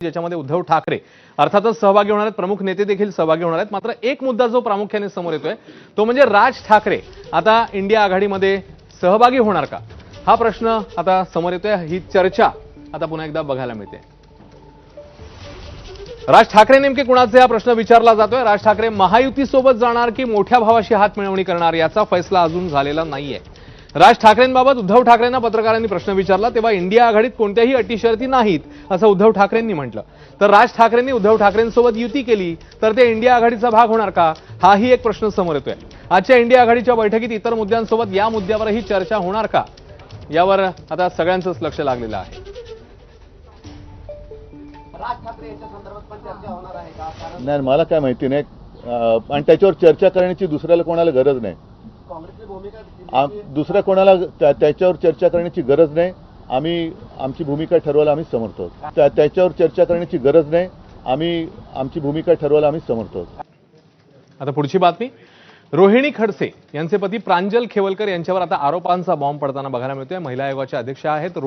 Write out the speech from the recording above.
ज्याच्यामध्ये उद्धव ठाकरे अर्थातच सहभागी होणार आहेत, प्रमुख नेते देखील सहभागी होणार आहेत। मात्र एक मुद्दा जो प्रामुख्याने समोर येतोय तो म्हणजे राज ठाकरे आता इंडिया आघाडीमध्ये सहभागी होणार का, हा प्रश्न आता समोर येतोय। ही चर्चा आता पुन्हा एकदा बघायला मिळते। राज ठाकरे नेमके कुणाचे, हा प्रश्न विचारला जातोय। राज ठाकरे महायुतीसोबत जाणार की मोठ्या भावाशी हात मिळवणी करणार, याचा फैसला अजून झालेला नाहीये। राज ठाकरेंबाबत उद्धव ठाकरेंना पत्रकारांनी प्रश्न विचारला तेव्हा इंडिया आघाडीत कोणत्याही अटी शर्ती नाहीत असं उद्धव ठाकरेंनी म्हटलं। तर राज ठाकरेंनी उद्धव ठाकरेंसोबत युती केली तर ते इंडिया आघाडीचा भाग होणार का, हाही एक प्रश्न समोर येतोय। आजच्या इंडिया आघाडीच्या बैठकीत इतर मुद्द्यांसोबत या मुद्द्यावरही चर्चा होणार का, यावर आता सगळ्यांचंच लक्ष लागलेलं आहे। राज ठाकरे यांच्या संदर्भात पण चर्चा होणार आहे का? कारण नाही, मला काय माहिती नाही आणि त्याच्यावर चर्चा करण्याची दुसऱ्याला कोणाला गरज नाही। काँग्रेसची भूमिका दुसऱ्या कोणाला त्याच्यावर चर्चा करण्याची गरज नाही। आम्ही आमची भूमिका ठरवायला आम्ही समर्थ आहोत। त्याच्यावर चर्चा करण्याची गरज नाही। आमची भूमिका ठरवायला आम्ही समर्थ आहोत। आता पुढची बातमी, रोहिणी खडसे यांचे पती प्रांजल खेवलकर यांच्यावर आता आरोपांचा बॉम्ब पडताना बघायला मिळतोय। महिला आयोगाच्या अध्यक्षा आहेत